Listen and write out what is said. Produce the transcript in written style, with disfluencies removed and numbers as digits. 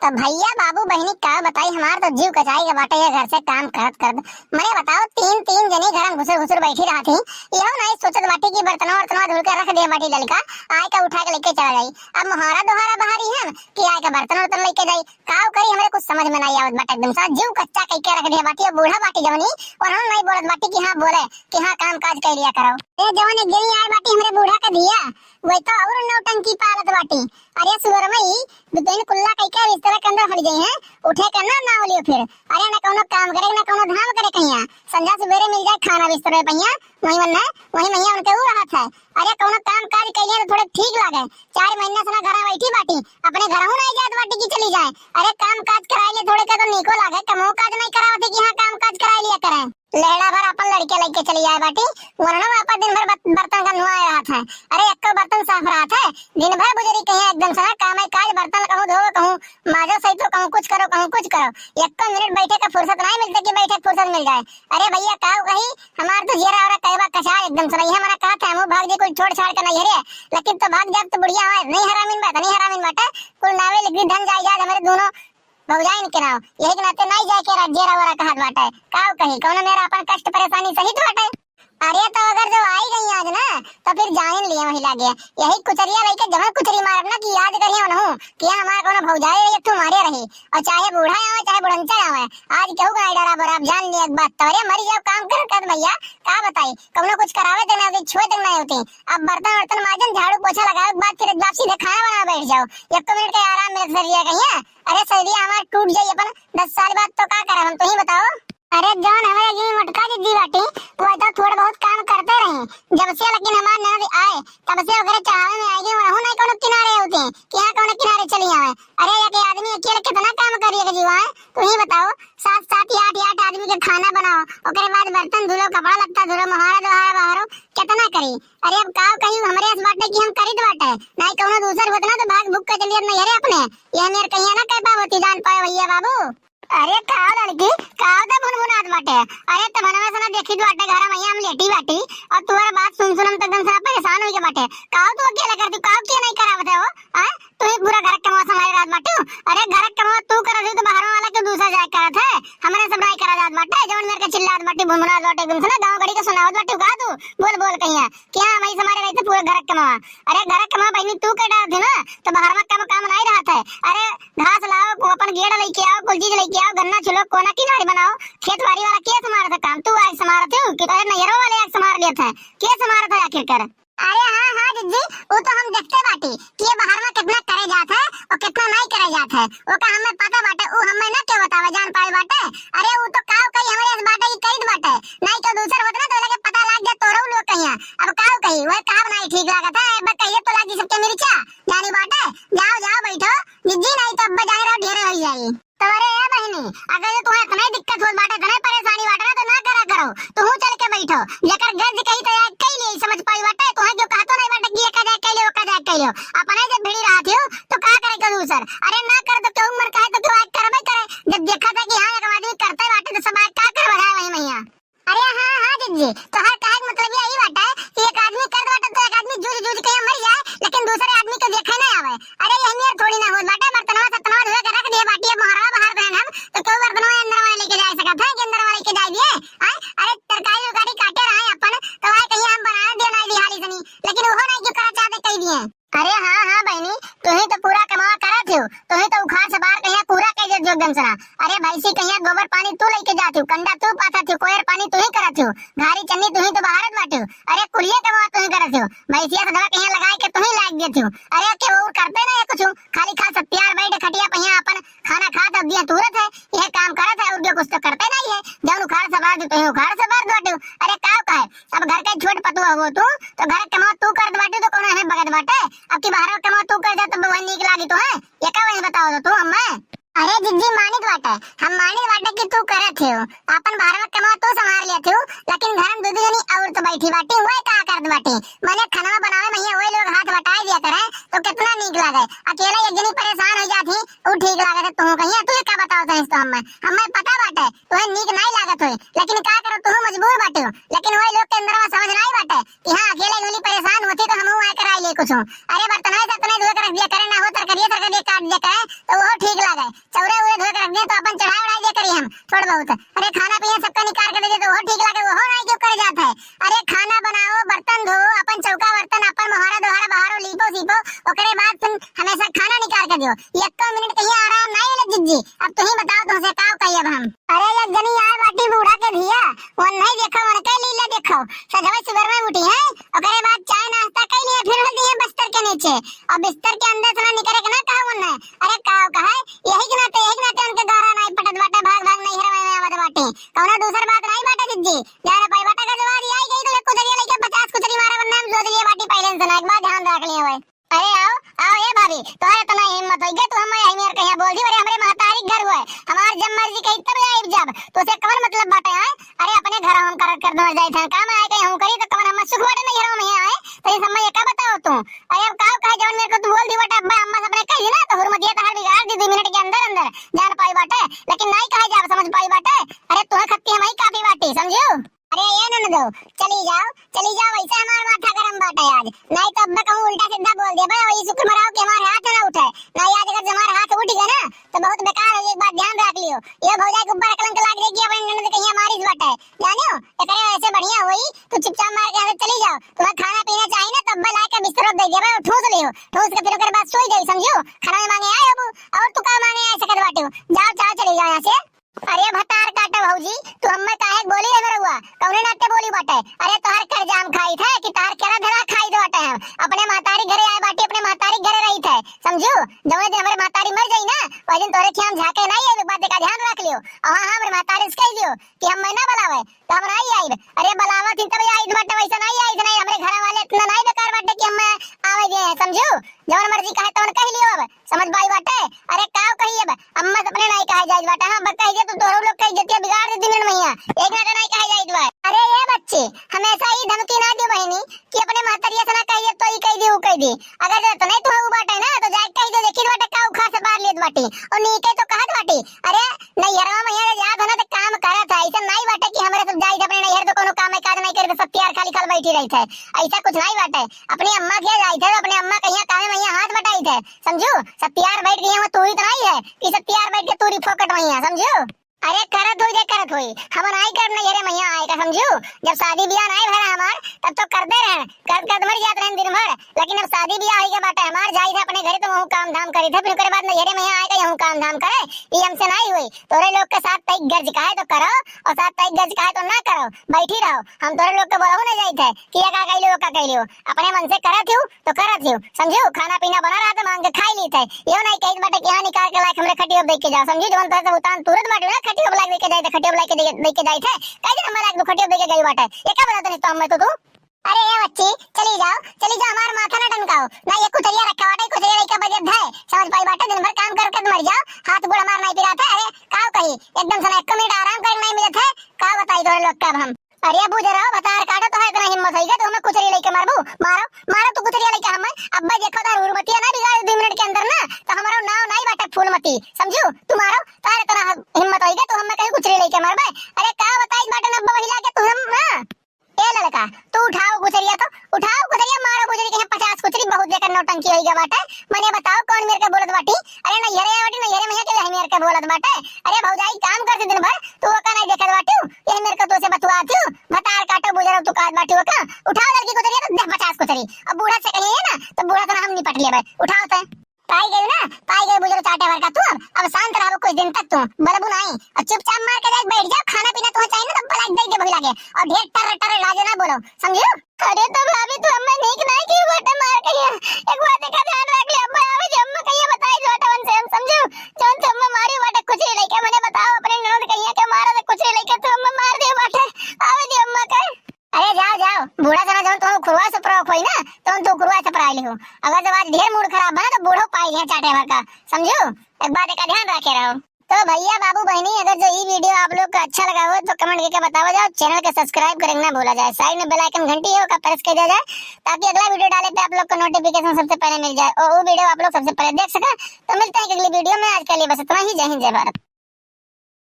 तो भैया बाबू बहनी का बताई हमार तो जीव कचाई के बाटे ये घर से काम करत करत। मैंने बताओ तीन तीन जनी घर में घुसर घुसर बैठी रहा थी। यहो नहीं सोचत बाटी की बर्तनवा वर्तनवा धुल के रख दे बाटी लड़का आय का उठा के लेके चला जाई। अब मुहारा दोहारा बहारी है कि आय का बर्तन वर्तन लेके जाई काव करी हमरे कुछ समझ में नहीं आवत बाटे। एकदम सा जीव कच्चा कह के रख दे बाटी बूढ़ा बाटी जवनी और हम नहीं बोलत बाटी कि हां बोले कि हां काम काज कर लिया करो। ए जवन एक जनी आय बाटी हमरे बूढ़ा का दिया वही तो और नौटंकी पालत बाटी। अरे सुअरमई दुदैन कुल्ला कह के बिस्तर के अंदर हट गई है उठे करना ना बोलियो फिर। अरे ना कोनो काम करे ना कोनो धाम करे कहिया संध्या सवेरे मिल जाए खाना बिस्तर पे पहिया वही वन्ना वही मैया उनके ऊ रहा था। अरे कोनो काम काज कइले तो थोड़े ठीक लागे 4 महीना से ना घर बैठी बाटी अपने घर हूं नहीं जात बाटी की चली जाए। अरे काम काज कराइले थोड़े का तो निको लागे कमो काज नहीं करावत कि हां काम काज कराई लिया करें। लेड़ा भर अपन लड़के लेके चली जाए बाटी वरना वापस दिन भर बर्तन का नुआ रहा था। अरे एक बर्तन साफ रहा था दिन भर बुजरी कहीं एकदम से काम है काज बर्तन कहूं धो कहूं माजो सही तो कहूं कुछ करो एक मिनट बैठे का फुर्सत नहीं मिलती कि बैठे फुर्सत मिल जाए। अरे भैया काऊ कही हमार तो जेरा और कहबा कछा एकदम से नहीं है मना कहा था हम भाग जी कोई छोड़ छाड़ के नहीं हरे लेकिन तो भाग जात तो बढ़िया है नहीं हरामिन बाटे कुल नावे लिख धन जायदाद हमारे दोनों भौजाइन के नाव यही के नाते नहीं जाए के जेरा वरा कहत बाटे काऊ कही कौन मेरा अपन कष्ट परेशानी सहित बाटे। अरे तो अगर जो आई गई आज ना तो फिर जान लिए वही लागे यही कुचरिया लेके जब कुचरी मारना कि याद करिए उन्हों कि हमारा कोनो भौजाई रही तू मारे रही और चाहे बूढ़ा आवे चाहे बुढ़ंचा आवे आज केहू का डरा बर आप जान लिए एक बात तो। अरे मरी जब काम कर भैया का बताई कौनो कुछ करावे तो मैं छुए तक नहीं होती। अब बर्तन वर्तन माजन झाड़ू पोछा लगावे के बाद फिर वापसी से खाना बना बैठ जाओ एक मिनट का आराम मिल सरिया कहिया। अरे सरिया हमार टूट जाई अपन 10 साल बाद तो का करे हम तो ही बताओ। अरे जौन हमारे जी मटका जिद्दी बाटी वो तो थोड़ा बहुत काम करते रहे जब से लेकिन हमारे ननद आए तब से वगैरह चढ़ावे में आएगी वरहु नहीं कोनो किनारे होते कि हां कोनो किनारे चली आवे। अरे ये आदमी अकेले कितना काम करिएगा जीवा है तू ही बताओ 7 7 8 आदमी के खाना बनाओ ओकरे बाद बर्तन धुलो कपड़ा लगता धुलो महारा दोहारा बहारो कितना करी। अरे अब काव कहीं हमरे इस बाटे की हम करित बाटे नहीं कोनो दूसर होत ना तो भाग भुक के चलिए नहीं हरे अपने ये मेरे कहिया ना कह पावती जान पाए भैया बाबू। अरे काव लड़की काव तो भुनभुनात बाटे। अरे त मनवा सना देखी तू बाटे घर में हम लेटी बाटी और तुम्हारा बात सुन हम तो एकदम से परेशान हो गए बाटे। काव तू अकेला करती काव क्यों नहीं करावत हो हां तू ही पूरा घर कमा हमारे रात बाटे। अरे घर कमा तू करत तो बाहर वाला के दूसरा जाए करत है हमरे सब नहीं करा जात बाटे जवन मेरे के चिल्लात बाटे भुनभुनात बाटे एकदम से गांव गड़ी के सुनावत बाटे का तू बोल कहिया क्या मैं हमारे रहते पूरा घर कमा। अरे घर कमा बहनी तू के डाल थी ना तो बाहर में काम नहीं रहा था। अरे घास लाओ अपन गेड़ लेके आओ कुल चीज लेके आओ गन्ना चुलो कोना किनारे बनाओ खेत बाड़ी वाला के समारत था काम तू आज समारत हो कि अरे नहरों वाले आज समार लिए थे के समारत है आखिरकार। अरे हां जिज्जी वो तो हम देखते बाटी कि ये बाहर में कितना करे जात है और कितना नहीं करे जात है वो का हमें पता बाटे वो हमें ना के बतावे जान पाए बाटे। अरे वो तो काव कही हमरे इस बाटे की करित बाटे नहीं तो दूसर होत ना तो लगे पता लाग जा तोरो लोग कहिया अब काव कही वो काव नहीं ठीक लागत है अब कहिए तो लागी सबके मिर्चा जानी बाटे जाओ बैठो जिज्जी नहीं तो अब जाने रहो ढेरे हो जाई। तो अरे ए बहनी अगर तुम्हें इतना दिक्कत हो बाटे इतना परेशानी बाटे ना तो ना करा करो तू चल के बैठो लेकर गज कही तो कई ले समझ पाई बाटे तुम्हें जो कहतो नहीं बाटे कि ये का जाए कई ले अपने जब भिड़ी रहा थी तो का करे का दूसर। अरे ना कर तो क्यों उम्र कहे तो क्यों आज करबे करे जब देखा था कि हां एक आदमी करते बाटे तो सब आज का कर बढ़ाए वही मैया। अरे हां जिज्जी तो हर काहे मतलब यही बाटे कि एक आदमी कर बाटे तो एक आदमी जूझ के मर जाए लेकिन दूसरे आदमी को देखे ना आवे। अरे ये मेर थोड़ी ना हो बाटे बर्तनवा सतनवा धोए के रख दिए बाटी महारा बाहर बहन हम तो क्यों बर्तनवा अंदर वाले लेके जा सकत है कि अंदर वाले लेके जा दिए अरे तरकारी उकारी काटे रहे अपन तो आए कहीं हम बना दे ना दिहाड़ी सनी लेकिन वो नहीं जो करा चाहते कह दिए। अरे हां बहनी तू ही तो पूरा कमावा करत हो तू ही तो उखाड़ से बाहर कहिया पूरा कह दे जो एकदम सना। अरे भैंसी कहिया गोबर पानी तू लेके जात हो कंडा तू पाथत हो कोयर पानी तू ही करत हो घारी चन्नी तू ही तो बाहर बाटे अरे कुलिया कमावा तू ही करत हो भैंसिया से दवा कहिया लगाए के तू ही लाग देत हो। अरे के वो करते ना कुछ खाली खा सब प्यार बैठ खटिया पहिया अपन खाना खा तब दिया तुरंत है यह काम करत है और जो कुछ तो करते नहीं है जब उखाड़ से बाहर देते हो उखाड़ से बाहर बाटे। अरे काव का है अब घर के छोट पतुआ हो तू तो घर कमा तू कर बाटे तो कौन है बगत बाटे अब की बाहर कमा तू कर जा तो बहन नीक लागी तो है ये का वही बताओ तो तू हमें। अरे जिज्जी मानित बाटे हम मानित बाटे कि तू करत हो अपन बाहर में कमा तू संभाल लेत हो लेकिन घर में दूध जनी और तो बैठी बाटी हुए का करत बाटी मैंने खाना बनावे में वही लोग हाथ बटाई दिया करे तो कितना नीक लागे। अकेला एक जनी परेशान हो जाती वो ठीक लागत है तू कहिया तू का बताओ तो इस तो हमें पता बाटे तुम्हें नीक नहीं लागत होई लेकिन का करो तू मजबूर बाटे हो लेकिन वही लोग के अंदर में समझ नहीं बाटे कि हां अकेले गोली परेशान होती तो हम आए कराई ले कुछ अरे बर्तन है तो नहीं धो कर रख दिया करे ना हो तरकरिए तरकरिए काट दिया करे तो वो ठीक लागे चौरे उरे धो कर रख दिया तो अपन चढ़ाई उड़ाई दे करी हम थोड़ा बहुत अरे खाना पीना सबका निकाल कर दे तो वो ठीक लागे वो नहीं क्यों कर जाता है अरे खाना बनाओ बर्तन धो अपन चौका बर्तन अपन मोहरा दोहरा बाहर लीपो सीपो ओकरे बाद तुम हमेशा खाना निकाल कर दियो एक मिनट कहीं आराम नहीं मिले जिज्जी अब तुम ही बताओ तुमसे का कहिए अब हम अरे एक जनी यार बाटी बूढ़ा के धिया वो नहीं देखो मन के लीले देखो सजवा सुबह में उठी है ओकरे बाद चाय नाश्ता कई लिए फिर हल्दी है बिस्तर के नीचे और बिस्तर के अंदर से ना निकले के ना कहा उन्ने अरे का कहा यही के नाते उनके गारा नहीं पटत बाटा भाग भाग नहीं हरवा में आवत बाटे कौनो दूसर बात नहीं बाटा जिज्जी यार पाई बाटा का जवाब आई गई तो कुदरिया लेके 50 कुदरी मारे वरना हम जो दिए बाटी पहले से ना एक बार ध्यान रख लिए भाई अरे आओ आओ ये भाभी तोहरे तो नहीं हिम्मत होई तू हम यही मेर कहिया बोल दी अरे हमरे महतारी घर हुए हमार जब मर्जी कही तब आइब जब तो से कवन मतलब बाटे है अरे अपने घर हम कर दो जाई था काम आए कहीं हम करी तो कवन हम सुख बाटे नहीं घर में आए तो ये समय का बताओ तू अरे अब का कहे जवन मेरे को तू बोल दी बटा अब्बा अम्मा सबने कही ना तो हुरमत ये तहर बिगाड़ दी 2 मिनट के अंदर जान पाई बाटे लेकिन नहीं कहे जा समझ पाई बाटे अरे तोहे खत्ती हम ही काफी बाटी समझो अरे ये न दो चली जाओ वैसे हमारा माथा गरम बाटा आज नहीं तो अब्बा कहूं उल्टा सीधा बोल दे भाई वही शुक्र मनाओ कि हमारे हाथ ना उठे नहीं आज अगर हमारा हाथ उठ गया ना तो बहुत बेकार है एक बात ध्यान रख लियो ये भौजाई के ऊपर कलंक लाग देगी अपने ननद कहीं हमारी इस बात है जानियो एकरे ऐसे बढ़िया होई तो चुपचाप मार के चली जाओ तुम्हें खाना पीना चाहिए ना तो अब्बा ला के बिस्तर दे दे भाई ठूस लियो ठूस के फिर ओकर बाद सोई जाई समझो खाना में मांगे आए अब और तू का मांगे आए सकत बाटे जाओ चली जाओ यहां से अरे भतार काटा भौजी तू हम्मे काहे बोली रे मेरा कौने नाते बोली बाटे अरे तोहर कर जाम खाई थे कि तार केरा धरा खाई दो बाटे हम अपने महतारी घरे आए बाटे अपने महतारी घरे रही थे समझो जब दिन हमारे महतारी मर गई ना वो दिन तोरे खेम झाके नहीं आई बात का ध्यान रख लियो और हां हमारे महतारी से कह दियो कि हम ना बुलावे तो हम नहीं आई अरे बुलावा थी तब आई बाटे वैसा नहीं आई नहीं हमारे घर वाले इतना नहीं बेकार बाटे कि हम आवे गए समझो जवन मर्जी कहे तवन कह लियो अब समझ बाई बाटे अरे काव कही अब अम्मा अपने नहीं कहे जाई बाटे हां बताइए तो तोरो लोग कह जतिया बिगाड़ दे दिन मैया एक ना नहीं कहे जाई दुआ अरे ये बच्चे हमेशा ही धमकी ना दे बहनी कि अपने महतरिया से ना कहिए तो ही कह दी वो कह दी अगर तो नहीं तो वो बाटे ना तो जाके कह दे देखी बाटे काव खा से बाहर लेत बाटे और नीके तो कहत बाटे अरे नहीं हरवा मैया याद होना तो काम करत है ऐसा नहीं बाटे कि हमरे सब जाई अपने नहीं हर तो कोनो काम है काज नहीं करे तो सब तैयार खाली खाली बैठी रही थे ऐसा कुछ नहीं बाटे अपनी अम्मा के जाई थे अपने अम्मा कहिया काम मैया हाथ बटाई थे समझो सब तैयार बैठ गई हम तू ही तो नहीं है कि सब तैयार बैठ के तूरी फोकट मैया समझो अरे करत हुई हम नहीं कर नहीं अरे मैया आएगा समझो जब शादी ब्याह नहीं भरा हमार तब तो करते रहे कर मर जाते रहे दिन भर लेकिन अब शादी ब्याह होई के बाटे हमार जाई थे अपने घरे तो वहू काम धाम करी थे फिर उसके बाद नहीं अरे मैया आएगा यहू काम धाम करे ये हमसे नहीं हुई तोरे लोग के साथ तई गज काहे तो करो और साथ तई गज काहे तो ना करो बैठी रहो हम तोरे लोग के बोलहु नहीं जाई थे कि ये का कइलो अपने मन से करत हूं तो करत हूं समझो खाना पीना बना रहा था मांग के खाई ली थे यो नहीं कही बाटे कि हां निकाल के लायक हमरे खटियो देख के जाओ समझी जवन तो उतान तुरंत बाटे ना खटियो लायक देख के जाए खटियो लायक देख के जाई थे कई दिन हमारा खटियो देख के गई बाटे ये क्या बता नहीं तो हम तो तू अरे ये बच्ची चली जाओ हमार माथा ना टनकाओ ना ये कुतरिया रखा बाटे कुतरिया का बजट है समझ पाई बाटे दिन भर काम कर मर जाओ हाथ बुढ़ा मार नहीं पिराता अरे काव कही एकदम से 1 मिनट आराम कर नहीं मिलत है का बताई दो लोग का हम अरे अबू जरा बतार काटो तो है इतना हिम्मत होइगा तो हमें कुतरिया लेके मारो तो कुतरिया लेके हम अब्बा देखो तार उर्मतिया ना बिगाड़ 2 मिनट के अंदर ना तो हमारा नाव नहीं बाटे फूलमती समझो तू मारो तार इतना हिम्मत होइगा तो हमें कहीं कुतरिया लेके मारबे अरे का बताई बाटे अब्बा हिला के तू हम हां ए लड़का तू उठाओ कुतरिया मारो कुतरी के 50 कुतरी बहुत देकर नौटंकी होइगा बाटे मने बताओ कौन मेरे के बोलत बाटी अरे नहीं हेरे में के मेरे के बोलत बाटे अरे भौजाई काम करते दिन भर तू का नहीं देखत बाटी ये मेरे को तो से बतवाती बतार काटो बुजरा तू काट बाटी का उठाओ लड़की कुतरिया तो 50 कुतरी अब बूढ़ा से कहिए ना तो बूढ़ा तो हम निपट लेबे उठाओ तो पाई गई बुजुर्ग चाटे भर का तू अब शांत रहो कुछ दिन तक तू बलबू नहीं और चुपचाप मार के बैठ जाओ खाना पीना तो चाहिए ना तो बलाक दे के भूल लगे और ढेर टर लाजे ना बोलो समझो अरे तो भाभी तू हमें नीक नहीं की बटे मार के एक बात का ध्यान रख ले अब्बा आवे जब मैं कहिए बताई जोटा वन से हम समझो जोन से हम मारी बटे कुछ लेके मैंने बताओ अपने ननद कहिए के मारा तो कुछ लेके तो हम मार दे बटे आवे दे अम्मा का अरे जाओ बूढ़ा जना जब तुम खुरवा से प्रॉक होई ना तो खुरवा से पराई लिहो अगर जब आज ढेर मूड खराब है तो बूढ़ो पाई है चाटे भर का समझो एक बात का ध्यान रखे रहो तो भैया बाबू बहनी, अगर जो ये वीडियो आप लोग को अच्छा लगा हो तो कमेंट करके बताओ जाओ, चैनल को सब्सक्राइब करना ना भूला जाए, साइड में बेल आइकन घंटी है उसका प्रेस कर दिया जाए ताकि अगला वीडियो डाले पे आप लोग को नोटिफिकेशन सबसे पहले मिल जाए और वो वीडियो आप लोग सबसे पहले देख सके। तो मिलते हैं अगली वीडियो में, आज के लिए बस इतना ही। जय हिंद जय भारत।